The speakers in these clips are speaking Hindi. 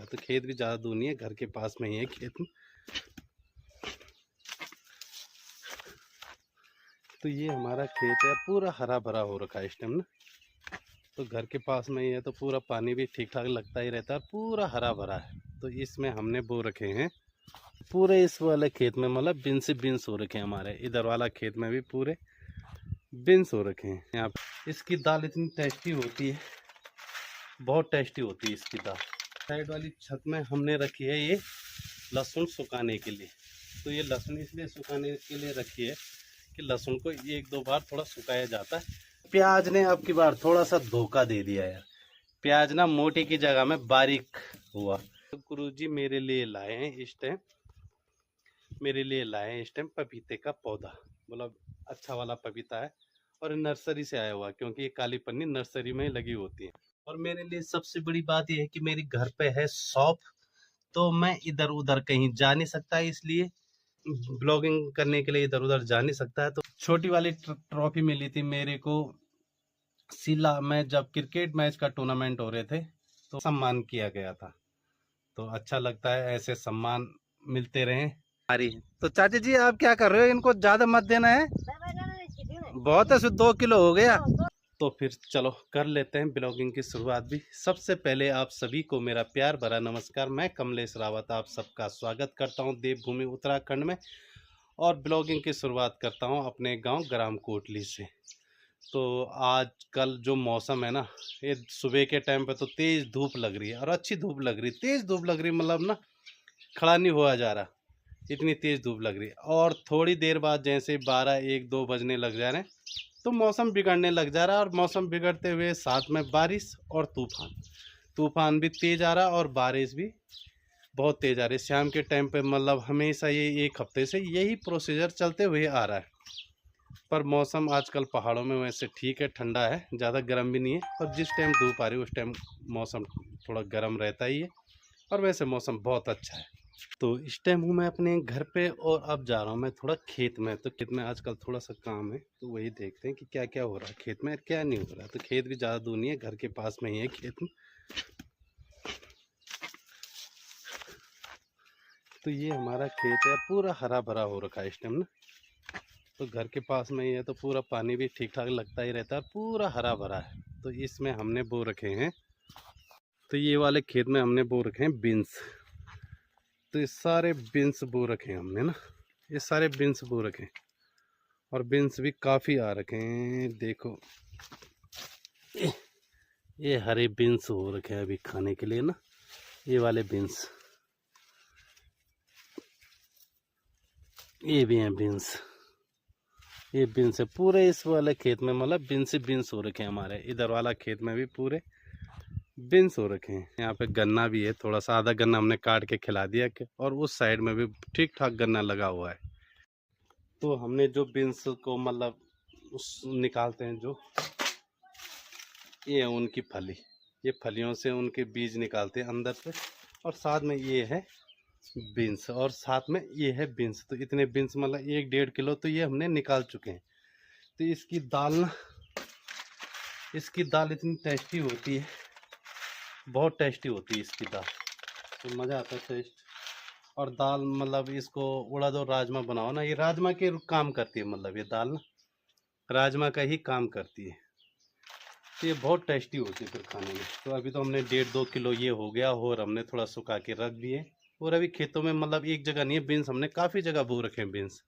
रहा है। तो खेत भी ज़्यादा दूर नहीं है, घर के पास में ही है खेत में। तो ये हमारा खेत है, पूरा हरा भरा हो रखा है इस टाइम ना। तो घर के पास में ही है तो पूरा पानी भी ठीक ठाक लगता ही रहता है, पूरा हरा भरा है। तो इसमें हमने बो रखे हैं पूरे इस वाले खेत में, मतलब बिन्स ही बिन्स हो रखे हैं हमारे। इधर वाला खेत में भी पूरे बिन्स हो रखे हैं। यहाँ इसकी दाल इतनी टेस्टी होती है, बहुत टेस्टी होती है इसकी दाल। साइड वाली छत में हमने रखी है ये लहसुन सुखाने के लिए। तो ये लहसुन इसलिए सुखाने के लिए रखी है कि लहसुन को एक दो बार थोड़ा सुखाया जाता है। प्याज ने अब की बार थोड़ा सा धोखा दे दिया यार, प्याज ना मोटे की जगह में बारीक हुआ। तो गुरुजी मेरे लिए लाए हैं इस टाइम, पपीते का पौधा, मतलब अच्छा वाला पपीता है और नर्सरी से आया हुआ, क्योंकि ये काली पन्नी नर्सरी में लगी होती है। और मेरे लिए सबसे बड़ी बात यह है कि मेरी घर पे है शॉप, तो मैं इधर उधर कहीं जा नहीं सकता, इसलिए ब्लॉगिंग करने के लिए इधर उधर जा नहीं सकता है। तो छोटी वाली ट्रॉफी मिली थी मेरे को शिला में, जब क्रिकेट मैच का टूर्नामेंट हो रहे थे तो सम्मान किया गया था। तो अच्छा लगता है ऐसे सम्मान मिलते रहे। तो चाचा जी आप क्या कर रहे हो, इनको ज्यादा मत देना है, बहुत है, 2 किलो हो गया। तो फिर चलो कर लेते हैं ब्लॉगिंग की शुरुआत भी। सबसे पहले आप सभी को मेरा प्यार भरा नमस्कार। मैं कमलेश रावत आप सबका स्वागत करता हूं देवभूमि उत्तराखंड में, और ब्लॉगिंग की शुरुआत करता हूं अपने गांव ग्राम कोटली से। तो आज कल जो मौसम है ना, ये सुबह के टाइम पे तो तेज़ धूप लग रही है, और अच्छी धूप लग रही है, तेज़ धूप लग रही है, मतलब ना खड़ा नहीं हुआ जा रहा, इतनी तेज़ धूप लग रही है। और थोड़ी देर बाद जैसे 12-1-2 बजने लग जा रहे हैं तो मौसम बिगड़ने लग जा रहा है, और मौसम बिगड़ते हुए साथ में बारिश और तूफान भी तेज़ आ रहा है, और बारिश भी बहुत तेज़ आ रही है शाम के टाइम पे। मतलब हमेशा ये 1 हफ्ते से यही प्रोसीजर चलते हुए आ रहा है। पर मौसम आजकल पहाड़ों में वैसे ठीक है, ठंडा है, ज़्यादा गर्म भी नहीं है, और जिस टाइम धूप आ रही है उस टाइम मौसम थोड़ा गर्म रहता ही है, और वैसे मौसम बहुत अच्छा है। तो इस टाइम हूँ मैं अपने घर पे, और अब जा रहा हूँ मैं थोड़ा खेत में। तो खेत में आजकल थोड़ा सा काम है, तो वही देखते हैं कि क्या क्या हो रहा है खेत में, क्या नहीं हो रहा है। तो खेत भी ज़्यादा दूर नहीं है, घर के पास में ही है खेत में। तो ये हमारा खेत है, पूरा हरा भरा हो रखा है इस टाइम ना। तो घर के पास में ही है तो पूरा पानी भी ठीक ठाक लगता ही रहता है, पूरा हरा भरा है। तो इसमें हमने बो रखे हैं, तो ये वाले खेत में हमने बो रखे हैं बीन्स। तो ये सारे बीन्स बो रखे हैं हमने ना, ये सारे बीन्स बो रखे हैं, और बीन्स भी काफ़ी आ रखे हैं। देखो ये हरे बीन्स हो रखे हैं अभी खाने के लिए ना, ये वाले बीन्स, ये भी हैं बीन्स, ये बीन्स है पूरे इस वाले खेत में, मतलब बीन्स ही बीन्स हो रखे हैं हमारे। इधर वाला खेत में भी पूरे बीन्स हो रखे हैं। यहाँ पे गन्ना भी है, थोड़ा सा आधा गन्ना हमने काट के खिला दिया, और उस साइड में भी ठीक ठाक गन्ना लगा हुआ है। तो हमने जो बीन्स को मतलब उस निकालते हैं, जो ये है उनकी फली, ये फलियों से उनके बीज निकालते हैं अंदर से, और साथ में ये है बीन्स, और साथ में ये है बीन्स। तो इतने बीन्स मतलब 1-1.5 किलो तो ये हमने निकाल चुके हैं। तो इसकी दाल ना, इसकी दाल इतनी टेस्टी होती है, बहुत टेस्टी होती है इसकी दाल, तो मज़ा आता है टेस्ट। और दाल मतलब इसको उड़द और राजमा बनाओ ना, ये राजमा के काम करती है, मतलब ये दाल ना राजमा का ही काम करती है। तो ये बहुत टेस्टी होती है फिर खाने में। तो अभी तो हमने 1.5-2 किलो ये हो गया, और हमने थोड़ा सुखा के रख दिए। और अभी खेतों में मतलब एक जगह नहीं है बीन्स, हमने काफ़ी जगह बो रखे हैं बीन्स।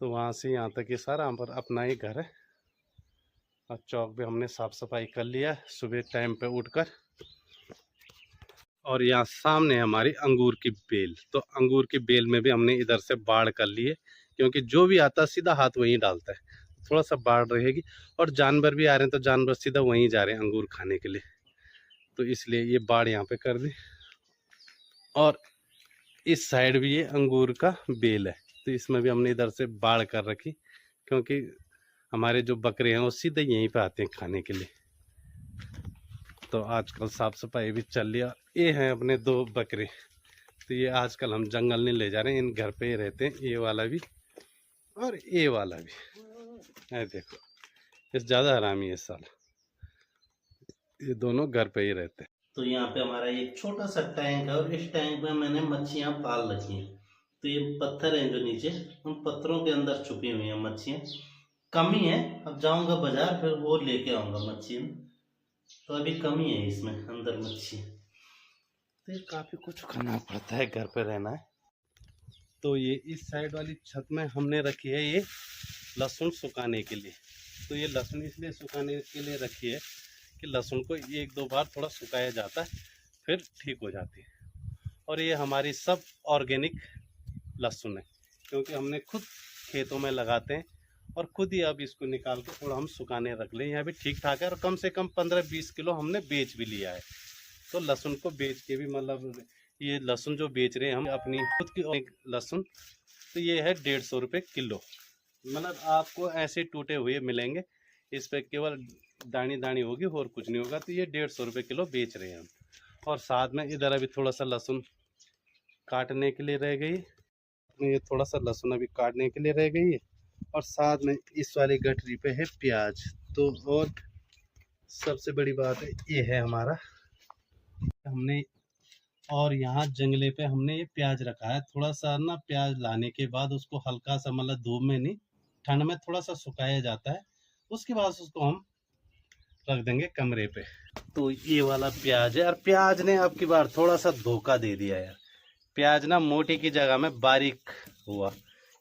तो वहाँ से यहाँ तक ये सारा हम पर अपना ही घर है। और चौक पे हमने साफ़ सफाई कर लिया सुबह टाइम पे उठकर। और यहाँ सामने हमारी अंगूर की बेल, तो अंगूर की बेल में भी हमने इधर से बाड़ कर ली है, क्योंकि जो भी आता है सीधा हाथ वहीं डालता है, थोड़ा सा बाड़ रहेगी। और जानवर भी आ रहे हैं तो जानवर सीधा वहीं जा रहे हैं अंगूर खाने के लिए, तो इसलिए ये बाड़ यहाँ पे कर दी। और इस साइड भी ये अंगूर का बेल है, तो इसमें भी हमने इधर से बाड़ कर रखी, क्योंकि हमारे जो बकरे हैं वो सीधे यहीं पे आते हैं खाने के लिए। तो आजकल साफ सफाई भी चल लिया। ये हैं अपने 2 बकरे, तो ये आजकल हम जंगल नहीं ले जा रहे हैं, इन घर पे ही रहते हैं, ये वाला भी और ये वाला भी। है देखो, ये ज़्यादा हरामी है साला, ये दोनों घर पे ही रहते हैं। तो यहाँ पे हमारा एक छोटा सा टैंक है और इस टैंक में मैंने मच्छियाँ पाल रखी हैं। तो ये पत्थर हैं जो नीचे, उन पत्थरों के अंदर छुपी हुई हैं मच्छियाँ। कम ही है, अब जाऊंगा बाजार फिर वो लेके आऊंगा मच्छियाँ। तो अभी कमी है इसमें अंदर मच्छियाँ। तो ये काफी कुछ करना पड़ता है, घर पे रहना है। तो ये इस साइड वाली छत में हमने रखी है ये लहसुन सुखाने के लिए। तो ये लहसुन इसलिए सुखाने के लिए रखी है कि लहसुन को एक दो बार थोड़ा सुखाया जाता है, फिर ठीक हो जाती है। और ये हमारी सब ऑर्गेनिक लहसुन है, क्योंकि हमने खुद खेतों में लगाते हैं और खुद ही अब इसको निकाल के थोड़ा हम सुखाने रख लें। यहाँ भी ठीक ठाक है और कम से कम 15-20 किलो हमने बेच भी लिया है। तो लहसुन को बेच के भी मतलब ये लहसुन जो बेच रहे हैं हम अपनी खुद की लहसुन, तो ये है 150 रुपये किलो। मतलब आपको ऐसे टूटे हुए मिलेंगे, इस पर केवल दानी दानी होगी और कुछ नहीं होगा। तो ये 150 रुपये किलो बेच रहे हैं हम। और साथ में इधर अभी थोड़ा सा लहसुन काटने के लिए रह गई, ये थोड़ा सा लहसुन अभी काटने के लिए रह गई है। और साथ में इस वाली गठरी पे है प्याज। तो और सबसे बड़ी बात है ये है हमारा, हमने और यहाँ जंगले पे हमने ये प्याज रखा है। थोड़ा सा ना प्याज लाने के बाद उसको हल्का सा मतलब धूप में नहीं, ठंड में थोड़ा सा सुखाया जाता है, उसके बाद उसको हम रख देंगे कमरे पे। तो ये वाला प्याज है, और प्याज ने अब की बार थोड़ा सा धोखा दे दिया यार। प्याज ना मोटी की जगह में बारीक हुआ,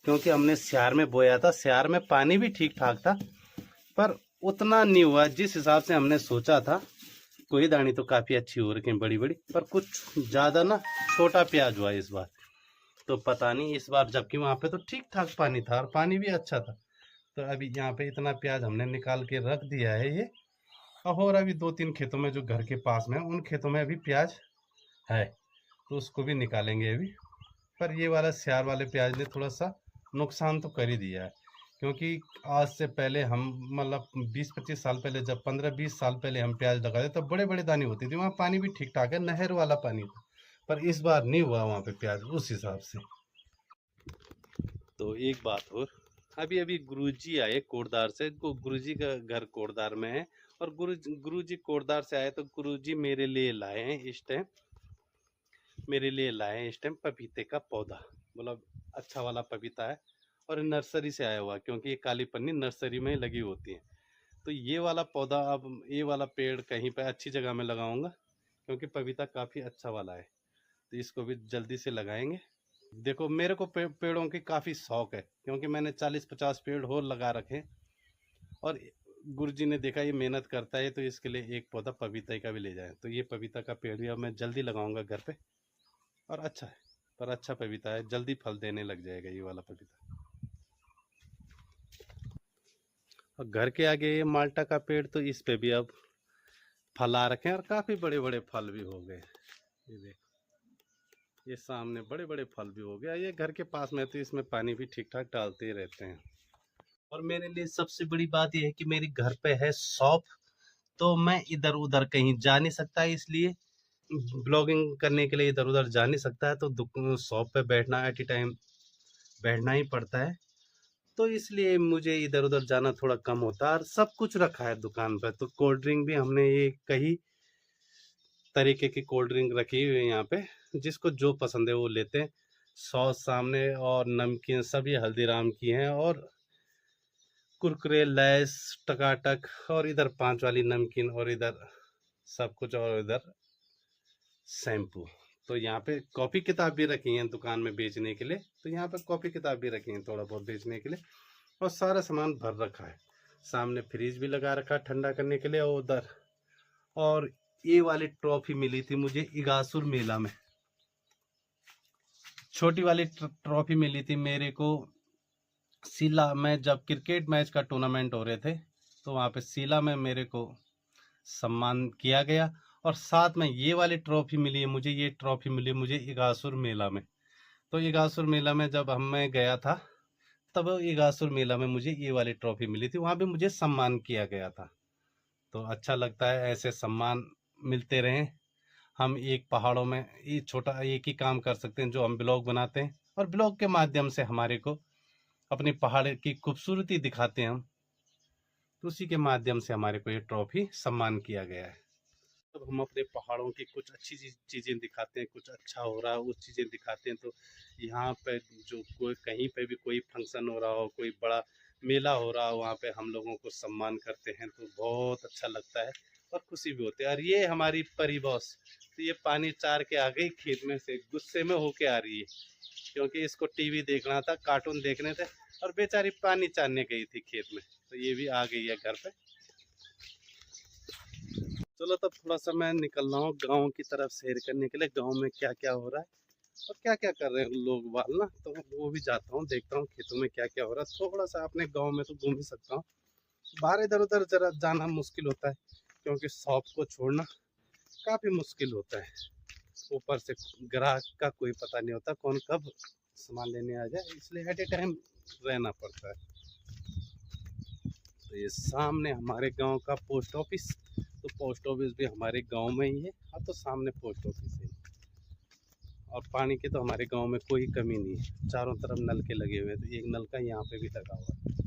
क्योंकि हमने स्यार में बोया था। स्यार में पानी भी ठीक ठाक था, पर उतना नहीं हुआ जिस हिसाब से हमने सोचा था। कोई दानी तो काफ़ी अच्छी हो रही है बड़ी बड़ी, पर कुछ ज़्यादा ना छोटा प्याज हुआ इस बार। तो पता नहीं इस बार, जबकि वहाँ पे तो ठीक ठाक पानी था और पानी भी अच्छा था। तो अभी यहाँ पे इतना प्याज हमने निकाल के रख दिया है ये। और अभी 2-3 खेतों में जो घर के पास में उन खेतों में अभी प्याज है, तो उसको भी निकालेंगे अभी। पर ये वाला स्यार वाले प्याज ने थोड़ा सा नुकसान तो कर ही दिया है, क्योंकि आज से पहले हम मतलब 20-25 साल पहले, जब 15-20 साल पहले हम प्याज लगाते तब बड़े बड़े दाने होती थी। वहाँ पानी भी ठीक ठाक है, नहर वाला पानी था। पर इस बार नहीं हुआ वहाँ पे प्याज उस हिसाब से। तो एक बात और, अभी अभी गुरुजी आए कोटदार से। गुरुजी का घर कोटदार में है, और गुरुजी कोटदार से आए तो गुरुजी मेरे लिए लाए हैं इस टाइम, पपीते का पौधा। मतलब अच्छा वाला पपीता है, और नर्सरी से आया हुआ, क्योंकि ये काली पन्नी नर्सरी में लगी होती है। तो ये वाला पौधा, अब ये वाला पेड़ कहीं पे अच्छी जगह में लगाऊंगा, क्योंकि पपीता काफ़ी अच्छा वाला है। तो इसको भी जल्दी से लगाएंगे। देखो मेरे को पेड़ों की काफ़ी शौक है, क्योंकि मैंने 40-50 पेड़ और लगा रखे हैं। और गुरुजी ने देखा ये मेहनत करता है, तो इसके लिए एक पौधा पपीता का भी ले जाए। तो ये पपीता का पेड़ भी अब मैं जल्दी लगाऊंगा घर पे। और अच्छा है, पर अच्छा पपीता है, जल्दी फल देने लग जाएगा ये वाला पपीता। और घर के आगे ये माल्टा का पेड़, तो इस पे भी अब फल आ रखे हैं, और काफ़ी बड़े बड़े फल भी हो गए। ये देख, ये सामने बड़े बड़े फल भी हो गया। ये घर के पास में, तो इसमें पानी भी ठीक ठाक डालते ही रहते हैं। और मेरे लिए सबसे बड़ी बात यह है कि मेरी घर पे है शॉप, तो मैं इधर उधर कहीं जा नहीं सकता, इसलिए ब्लॉगिंग करने के लिए इधर उधर जा नहीं सकता है। तो शॉप पे बैठना, एट ए टाइम बैठना ही पड़ता है। तो इसलिए मुझे इधर उधर जाना थोड़ा कम होता है। और सब कुछ रखा है दुकान पर। तो कोल्ड ड्रिंक भी हमने ये कई तरीके की कोल्ड ड्रिंक रखी हुई है यहाँ पे, जिसको जो पसंद है वो लेते हैं। सॉस सामने, और नमकीन सभी हल्दीराम की हैं, और कुरकुरे लैस टकाटक, और इधर 5 वाली नमकीन, और इधर सब कुछ, और इधर शैम्पू। तो यहाँ पे कॉपी किताब भी रखी हैं दुकान में बेचने के लिए। तो यहाँ पे कॉपी किताब भी रखी हैं थोड़ा बहुत बेचने के लिए, और सारा सामान भर रखा है। सामने फ्रिज भी लगा रखा है ठंडा करने के लिए। और उधर, और ये वाली ट्रॉफी मिली थी मुझे इगासुर मेला में, छोटी वाली ट्रॉफी मिली थी मेरे को सीला में, जब क्रिकेट मैच का टूर्नामेंट हो रहे थे, तो वहाँ पे सीला में मेरे को सम्मान किया गया। और साथ में ये वाली ट्रॉफी मिली है मुझे, ये ट्रॉफी मिली मुझे इगासुर मेला में। तो इगासुर मेला में जब मैं गया था, तब इगासुर मेला में मुझे ये वाली ट्रॉफी मिली थी, वहाँ पे मुझे सम्मान किया गया था। तो अच्छा लगता है ऐसे सम्मान मिलते रहें। हम एक पहाड़ों में ये छोटा एक ही काम कर सकते हैं, जो हम ब्लॉग बनाते हैं, और ब्लॉग के माध्यम से हमारे को अपनी पहाड़ की खूबसूरती दिखाते हैं हम। तो उसी के माध्यम से हमारे को ये ट्रॉफी सम्मान किया गया है। तो हम अपने पहाड़ों की कुछ अच्छी चीज़ें दिखाते हैं, कुछ अच्छा हो रहा है वो चीज़ें दिखाते हैं। तो यहाँ पे जो कोई कहीं पे भी कोई फंक्शन हो रहा हो, कोई बड़ा मेला हो रहा हो, वहाँ पे हम लोगों को सम्मान करते हैं तो बहुत अच्छा लगता है और खुशी भी होती है। और ये हमारी परी बॉस, तो ये पानी चार के आ गई खेत में से, गुस्से में होके आ रही है क्योंकि इसको टीवी देखना था, कार्टून देखने थे और बेचारी पानी चारने गई थी खेत में, तो ये भी आ गई है घर पे। चलो तब थोड़ा सा मैं निकल रहा हूँ गाँव की तरफ सैर करने के लिए, गाँव में क्या क्या हो रहा है और क्या क्या कर रहे हैं लोग बाल ना, तो वो भी जाता हूँ, देखता हूँ खेतों में क्या क्या हो रहा है। थोड़ा सा अपने गाँव में तो घूम ही सकता हूँ, बाहर इधर उधर जरा जाना मुश्किल होता है क्योंकि शॉप को छोड़ना काफ़ी मुश्किल होता है। ऊपर से ग्राहक का कोई पता नहीं होता कौन कब सामान लेने आ जाए, इसलिए एट ए टाइम रहना पड़ता है। तो ये सामने हमारे गांव का पोस्ट ऑफिस, तो पोस्ट ऑफिस भी हमारे गांव में ही है। हाँ, तो सामने पोस्ट ऑफिस है और पानी की तो हमारे गांव में कोई कमी नहीं है, चारों तरफ नल के लगे हुए हैं। तो एक नल का यहाँ पे भी लगा हुआ है।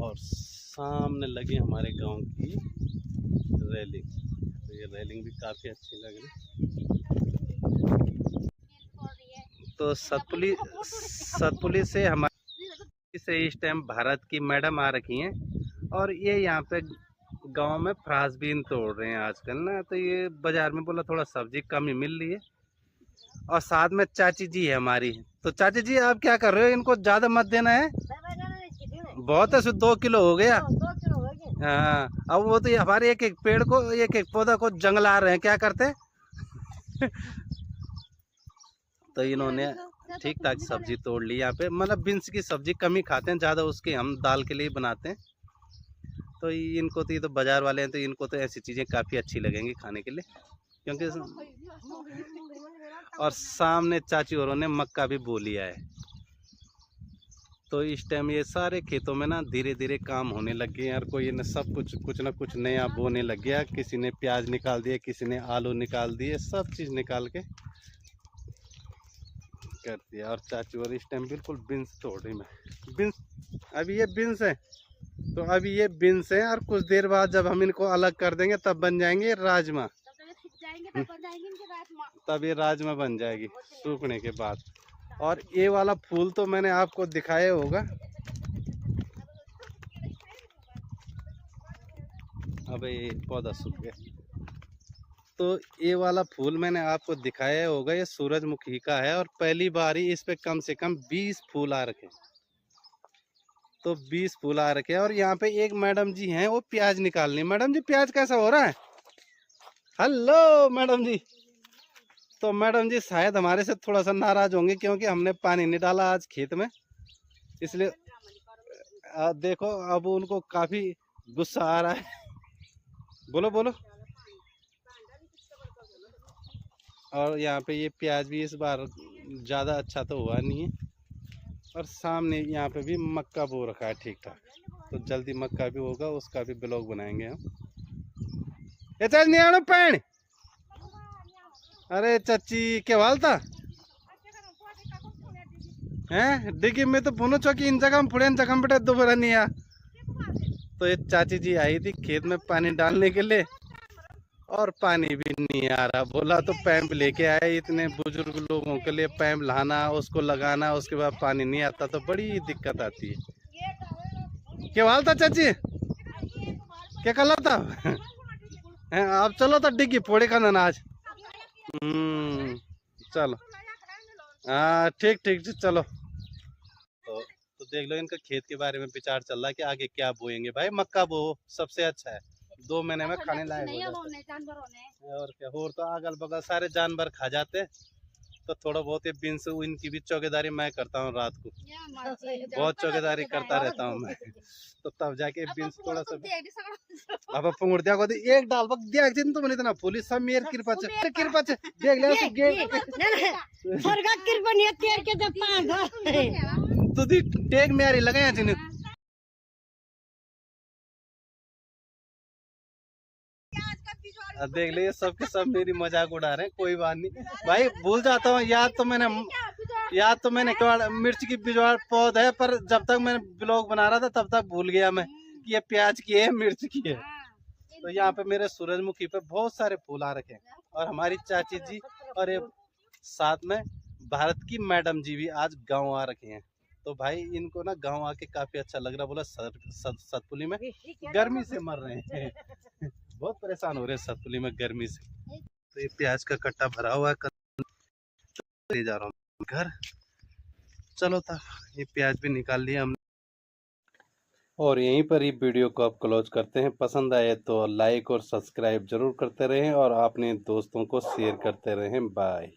और सामने लगी हमारे गांव की रेलिंग, तो ये रेलिंग भी काफ़ी अच्छी लग रही। तो सतपुली से हमारे से इस टाइम भारत की मैडम आ रखी हैं और ये यहाँ पे गांव में फ्रांस बीन तोड़ रहे हैं आजकल ना। तो ये बाजार में बोला थोड़ा सब्जी कम ही मिल रही है और साथ में चाची जी है हमारी। तो चाची जी आप क्या कर रहे हो, इनको ज़्यादा मत देना है, बहुत है, 2 किलो हो गया। हाँ, अब वो तो हमारे एक एक पेड़ को, एक एक पौधा को जंगला रहे हैं, क्या करते तो इन्होंने ठीक ठाक सब्जी तोड़ ली यहाँ पे। मतलब बीन्स की सब्जी कम ही खाते हैं, ज़्यादा उसकी हम दाल के लिए बनाते हैं। तो इनको तो ये तो बाज़ार वाले हैं, तो इनको तो ऐसी चीज़ें काफ़ी अच्छी लगेंगी खाने के लिए क्योंकि। और सामने चाची औरों ने मक्का भी बो लिया है। तो इस टाइम ये सारे खेतों में ना धीरे धीरे काम होने लग गए यार, कोई ने सब कुछ ना कुछ नया बोने लग गया। किसी ने प्याज निकाल दिए, किसी ने आलू निकाल दिए, सब चीज़ निकाल के कर दिया। और चाची और इस टाइम बिल्कुल बीन्स तोड़ रही। मैं बीन्स, अभी ये बीन्स है, तो अभी ये बीन्स है और कुछ देर बाद जब हम इनको अलग कर देंगे तब बन जाएंगे राजमा, तब ये राजमा बन जाएगी सूखने के बाद। और ये वाला फूल तो मैंने आपको दिखाया होगा, अबे ये पौधा सूख गया। तो ये वाला फूल मैंने आपको दिखाया होगा, ये सूरजमुखी का है और पहली बार ही इस पे कम से कम 20 फूल आ रखे। तो 20 फूल आ रखे और यहाँ पे एक मैडम जी हैं, वो प्याज निकाल रही। मैडम जी प्याज कैसा हो रहा है? हेलो मैडम जी। तो मैडम जी शायद हमारे से थोड़ा सा नाराज होंगे क्योंकि हमने पानी नहीं डाला आज खेत में, इसलिए देखो अब उनको काफी गुस्सा आ रहा है। बोलो बोलो। और यहाँ पे ये प्याज भी इस बार ज़्यादा अच्छा तो हुआ नहीं है। और सामने यहाँ पे भी मक्का बो रखा है ठीक ठाक, तो जल्दी मक्का भी होगा, उसका भी ब्लॉग बनाएंगे हम। ये चल नहीं आना पैन। अरे चाची क्या हाल था हैं, डिग्गी में तो पुनो चौकी इन जगह फुड़े जगह बेटा दोबारा नहीं आ। तो ये चाची जी आई थी खेत में पानी डालने के लिए और पानी भी नहीं आ रहा। बोला तो पैम्प लेके आए, इतने बुजुर्ग लोगों के लिए पैम्प लाना, उसको लगाना, उसके बाद पानी नहीं आता तो बड़ी दिक्कत आती है। क्या हाल था चाची, क्या कल था? आप चलो तो डिग्गी फोड़े का ना आज। चलो हाँ ठीक ठीक चलो। तो देख लो इनका खेत के बारे में विचार चल रहा है कि आगे क्या बोएंगे। भाई मक्का बो सबसे अच्छा है, 2 महीने में खाने लायक हो जाता है। और क्या, और तो अगल बगल सारे जानवर खा जाते, तो थोड़ा बहुत ये बीन्स इनकी भी चौकीदारी मैं करता हूँ रात को, बहुत चौकीदारी करता रहता हूँ मैं। तो तब जाके बीन्स थोड़ा सा अब पुंगड़ दिया को एक डाल बक दिया जिन तो इतना पुलिस सब मेर कृपा से देख ले तू गेट सरगा कृपा नहीं तेर के जब पांच तो दी टेक मेरी लगाया जिन देख लीजिए सबके सब मेरी मजाक उड़ा रहे हैं, कोई बात नहीं भाई, भूल जाता हूँ। याद तो मैंने मिर्च की बिजवाड़ पौध है, पर जब तक मैंने ब्लॉग बना रहा था तब तक भूल गया मैं कि ये प्याज की है, मिर्च की है। तो यहाँ पे मेरे सूरजमुखी पे बहुत सारे फूल आ रखे हैं, और हमारी चाची जी और ये साथ में भारत की मैडम जी भी आज गांव आ रखे हैं। तो भाई इनको ना गांव आके काफी अच्छा लग रहा, बोला सतपुली में गर्मी से मर रहे हैं बहुत परेशान हो रहे हैं सतपुली में गर्मी से। तो ये प्याज का कट्टा भरा हुआ है, ले जा रहा हूँ घर। चलो था, ये प्याज भी निकाल लिया हमने, और यहीं पर ही वीडियो को आप क्लोज करते हैं। पसंद आए तो लाइक और सब्सक्राइब जरूर करते रहें, और अपने दोस्तों को शेयर करते रहें। बाय।